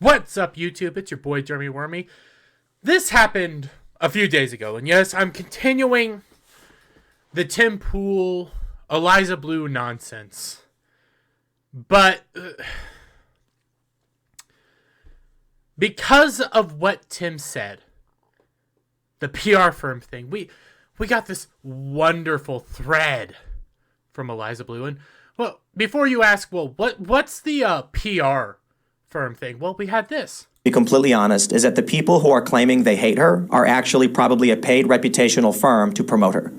What's up, YouTube? It's your boy, Jeremy Wormy. This happened a few days ago, and yes, I'm continuing the Tim Pool, Eliza Blue nonsense. But because of what Tim said, the PR firm thing, we got this wonderful thread from Eliza Blue. And, well, before you ask, well, what's the PR firm thing? Well, we had this. Be completely honest, is that the people who are claiming they hate her are actually probably a paid reputational firm to promote her.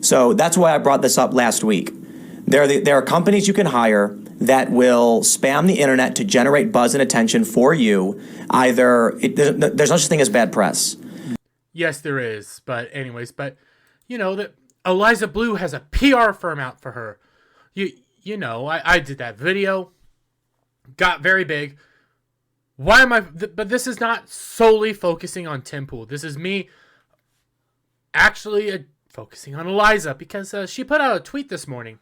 So that's why I brought this up last week. There are companies you can hire that will spam the internet to generate buzz and attention for you. There's no such thing as bad press. Yes, there is. But anyways, you know that Eliza Blue has a PR firm out for her. You know, I did that video. Got very big. Why am I... But this is not solely focusing on Tim Pool. This is me actually focusing on Eliza because she put out a tweet this morning.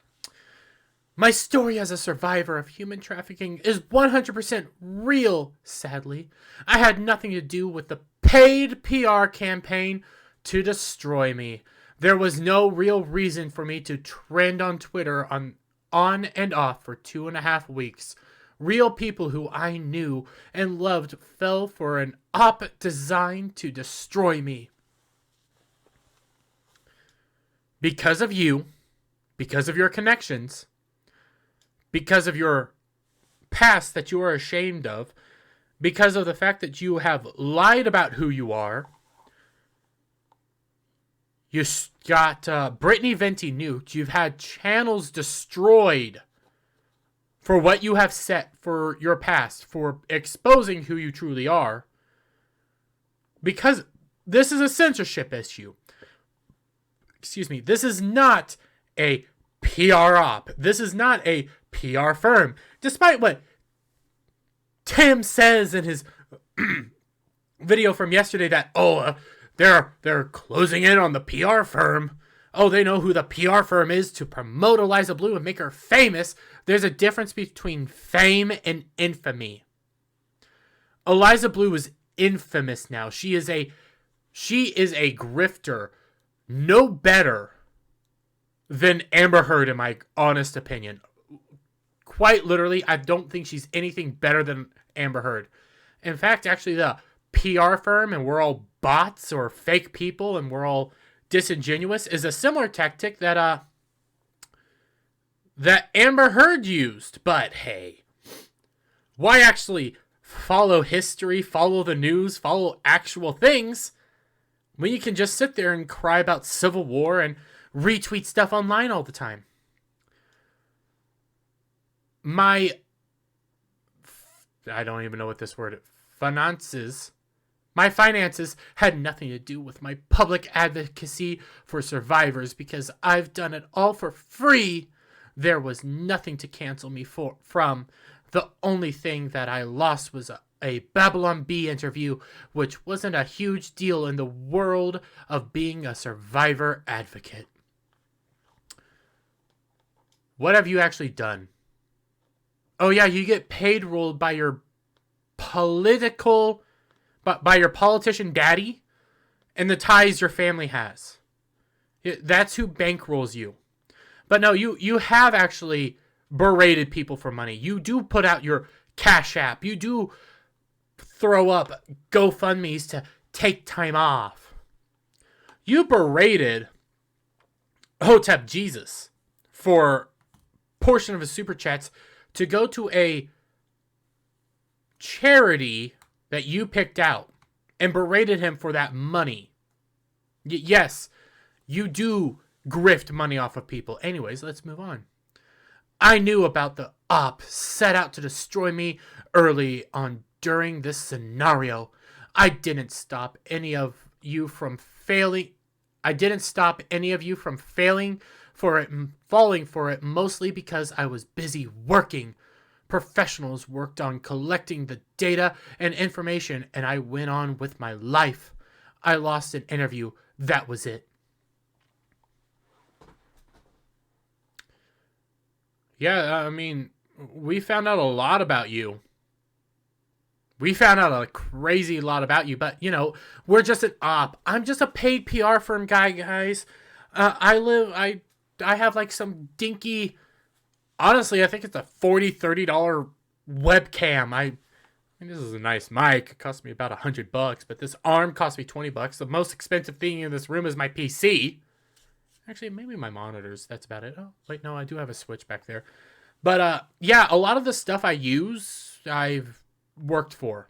My story as a survivor of human trafficking is 100% real, sadly. I had nothing to do with the paid PR campaign to destroy me. There was no real reason for me to trend on Twitter on and off for 2.5 weeks. Real people who I knew and loved fell for an op designed to destroy me. Because of you, because of your connections, because of your past that you are ashamed of, because of the fact that you have lied about who you are, you got Brittany Venti nuked, you've had channels destroyed for what you have set for your past, for exposing who you truly are, because this is a censorship issue. Excuse me, this is not a PR op. This is not a PR firm. Despite what Tim says in his video from yesterday that, they're closing in on the PR firm. Oh, they know who the PR firm is to promote Eliza Blue and make her famous. There's a difference between fame and infamy. Eliza Blue is infamous now. She is a grifter. No better than Amber Heard, in my honest opinion. Quite literally, I don't think she's anything better than Amber Heard. In fact, actually, the PR firm, and we're all bots or fake people, and we're all disingenuous, is a similar tactic that Amber Heard used. But hey, why actually follow history, follow the news, follow actual things when you can just sit there and cry about civil war and retweet stuff online all the time? I don't even know what this word is. My finances had nothing to do with my public advocacy for survivors because I've done it all for free. There was nothing to cancel me from. The only thing that I lost was a Babylon Bee interview, which wasn't a huge deal in the world of being a survivor advocate. What have you actually done? Oh yeah, you get paid rolled by your by your politician daddy and the ties your family has. That's who bankrolls you. But no, you have actually berated people for money. You do put out your Cash App. You do throw up GoFundMes to take time off. You berated Hotep Jesus for a portion of his super chats to go to a charity that you picked out and berated him for that money. Yes, you do grift money off of people. Anyways, let's move on. I knew about the op set out to destroy me early on during this scenario. I didn't stop any of you from failing. Falling for it, mostly because I was busy working. Professionals worked on collecting the data and information, and I went on with my life. I lost an interview. That was it. Yeah, I mean, we found out a lot about you. We found out a crazy lot about you, but, you know, we're just an op. I'm just a paid PR firm guy, guys. I have like some dinky, honestly, I think it's a $40-$30 webcam. I mean, this is a nice mic. It cost me about $100, but this arm cost me $20. The most expensive thing in this room is my PC. Actually, maybe my monitors. That's about it. Oh, wait, no, I do have a switch back there. But, yeah, a lot of the stuff I use, I've worked for.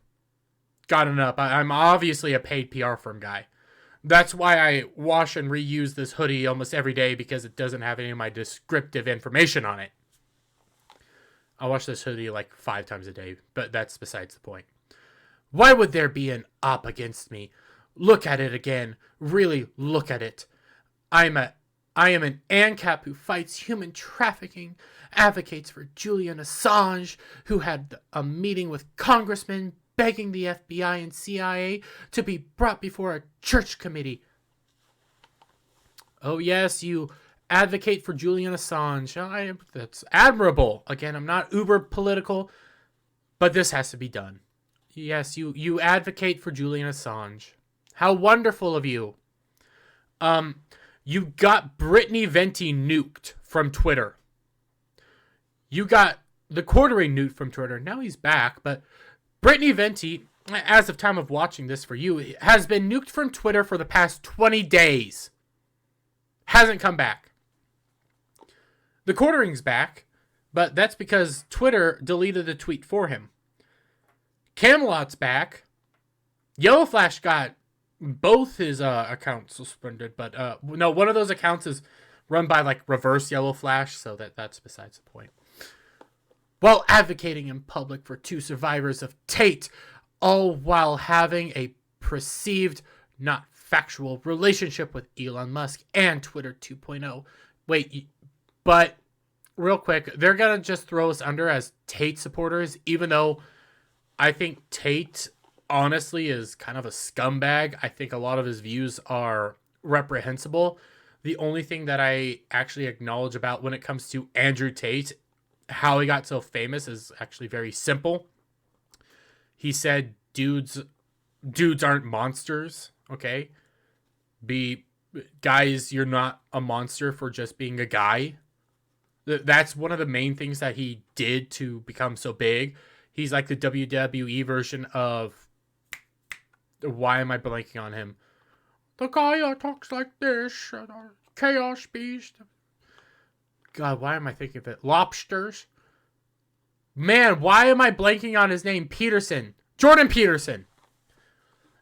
Gotten up. I'm obviously a paid PR firm guy. That's why I wash and reuse this hoodie almost every day, because it doesn't have any of my descriptive information on it. I wash this hoodie like 5 times a day, but that's besides the point. Why would there be an op against me? Look at it again. Really look at it. I am an ANCAP who fights human trafficking, advocates for Julian Assange, who had a meeting with congressmen begging the FBI and CIA to be brought before a church committee. Oh yes, you advocate for Julian Assange. That's admirable. Again, I'm not uber political, but this has to be done. Yes, you advocate for Julian Assange. How wonderful of you. You got Brittany Venti nuked from Twitter. You got the Quartering nuked from Twitter. Now he's back, but Brittany Venti, as of time of watching this for you, has been nuked from Twitter for the past 20 days. Hasn't come back. The Quartering's back, but that's because Twitter deleted the tweet for him. Camelot's back. Yellow Flash got both his accounts suspended, but no, one of those accounts is run by like reverse Yellow Flash, so that's besides the point. While advocating in public for 2 survivors of Tate, all while having a perceived, not factual, relationship with Elon Musk and Twitter 2.0. Wait, but real quick, they're gonna just throw us under as Tate supporters, even though I think Tate honestly is kind of a scumbag. I think a lot of his views are reprehensible. The only thing that I actually acknowledge about when it comes to Andrew Tate, how he got so famous, is actually very simple. He said dudes aren't monsters, okay? Guys, you're not a monster for just being a guy. That's one of the main things that he did to become so big. He's like the WWE version of, why am I blanking on him? The guy that talks like this, Chaos Beast. God, why am I thinking of it? Lobsters. Man, why am I blanking on his name? Peterson. Jordan Peterson.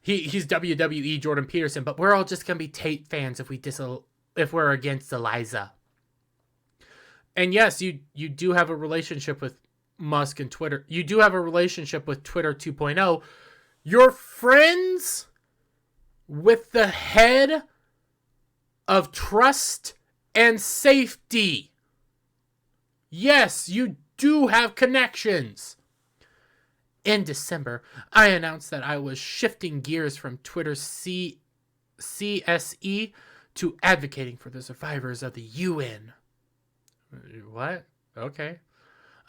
He's WWE Jordan Peterson, but we're all just gonna be Tate fans if we're against Eliza. And yes, you do have a relationship with Musk and Twitter. You do have a relationship with Twitter 2.0. You're friends with the head of trust and safety. Yes, you do have connections. In December, I announced that I was shifting gears from Twitter's CSE to advocating for the survivors of the UN. What? Okay.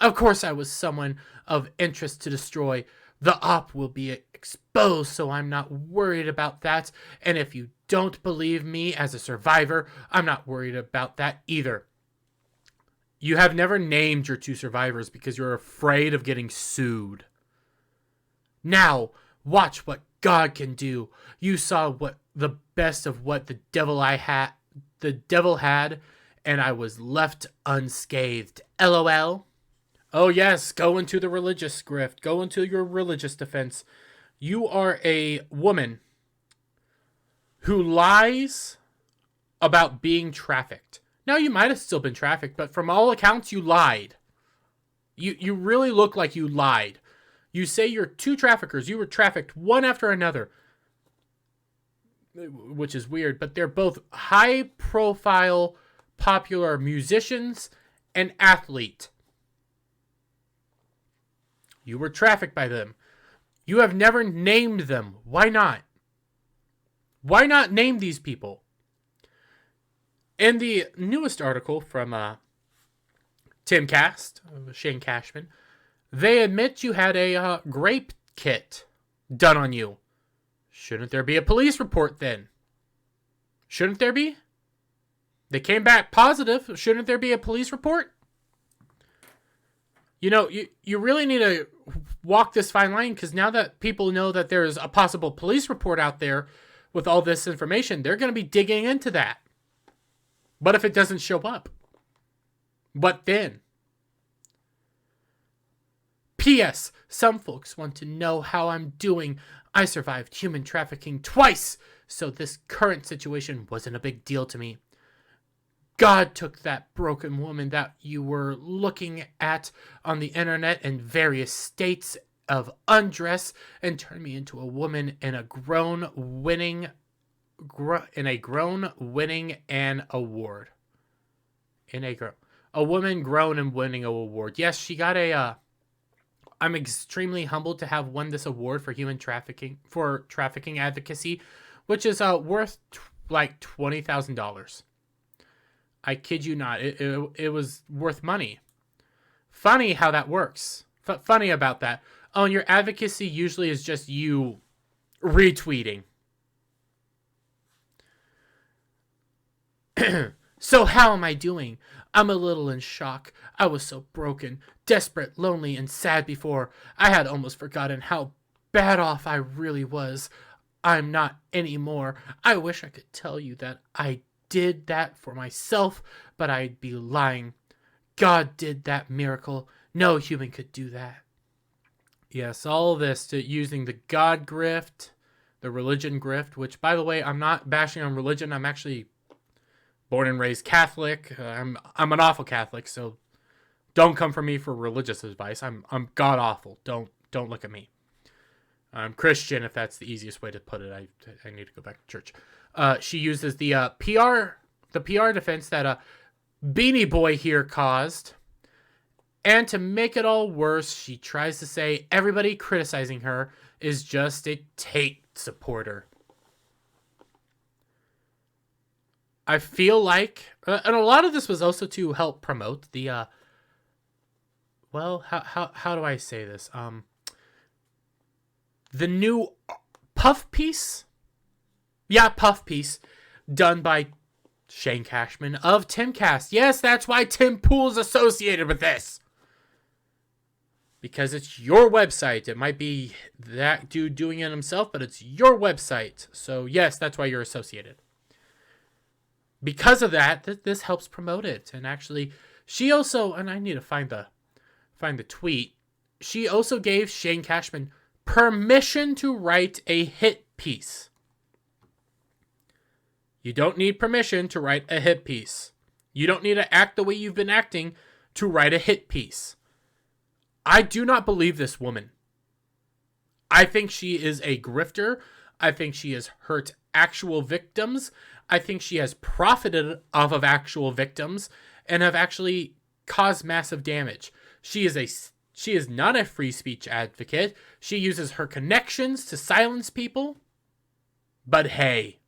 Of course, I was someone of interest to destroy. The op will be exposed, so I'm not worried about that. And if you don't believe me as a survivor, I'm not worried about that either. You have never named your 2 survivors because you're afraid of getting sued. Now, watch what God can do. You saw what the best of what the devil had, and I was left unscathed. LOL. Oh yes, go into the religious grift. Go into your religious defense. You are a woman who lies about being trafficked. Now, you might have still been trafficked, but from all accounts, you lied. You really look like you lied. You say you're 2 traffickers. You were trafficked one after another, which is weird, but they're both high-profile, popular musicians and athlete. You were trafficked by them. You have never named them. Why not? Why not name these people? In the newest article from Timcast, Shane Cashman, they admit you had a grape kit done on you. Shouldn't there be a police report then? Shouldn't there be? They came back positive. Shouldn't there be a police report? You know, you really need to walk this fine line, because now that people know that there's a possible police report out there with all this information, they're going to be digging into that. But if it doesn't show up, what then? P.S. Some folks want to know how I'm doing. I survived human trafficking twice, so this current situation wasn't a big deal to me. God took that broken woman that you were looking at on the internet in various states of undress and turned me into a woman in a grown winning an award. A woman grown and winning an award. Yes, she got a I'm extremely humbled to have won this award for trafficking advocacy, which is worth like $20,000. I kid you not. It was worth money. Funny how that works. Funny about that. Oh, and your advocacy usually is just you retweeting. So how am I doing? I'm a little in shock. I was so broken, desperate, lonely, and sad before. I had almost forgotten how bad off I really was. I'm not anymore. I wish I could tell you that I did that for myself, but I'd be lying. God did that miracle. No human could do that. Yes, all this to using the God grift, the religion grift, which, by the way, I'm not bashing on religion. I'm actually born and raised Catholic. I'm an awful Catholic, so don't come for me for religious advice. I'm god awful. Don't look at me. I'm Christian, if that's the easiest way to put it. I need to go back to church. She uses the PR defense that Beanie Boy here caused, and to make it all worse, she tries to say everybody criticizing her is just a Tate supporter. I feel like, and a lot of this was also to help promote the, well, how do I say this? The new puff piece? Yeah, puff piece done by Shane Cashman of Timcast. Yes, that's why Tim Pool's associated with this. Because it's your website. It might be that dude doing it himself, but it's your website. So yes, that's why you're associated. Because of that, this helps promote it. And actually, she also, and I need to find the tweet. She also gave Shane Cashman permission to write a hit piece. You don't need permission to write a hit piece. You don't need to act the way you've been acting to write a hit piece. I do not believe this woman. I think she is a grifter. I think she has hurt actual victims. I think she has profited off of actual victims and have actually caused massive damage. She is not a free speech advocate. She uses her connections to silence people. But hey,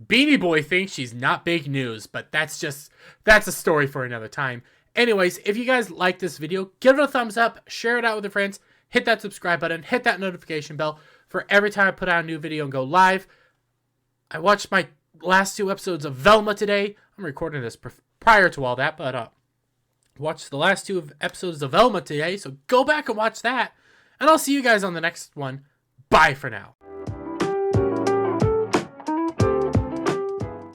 Beanie Boy thinks she's not big news, but that's a story for another time. Anyways, if you guys like this video, give it a thumbs up, share it out with your friends, hit that subscribe button, hit that notification bell for every time I put out a new video and go live. I watched my last 2 episodes of Velma today. I'm recording this prior to all that, but watched the last 2 episodes of Velma today, so go back and watch that. And I'll see you guys on the next one. Bye for now.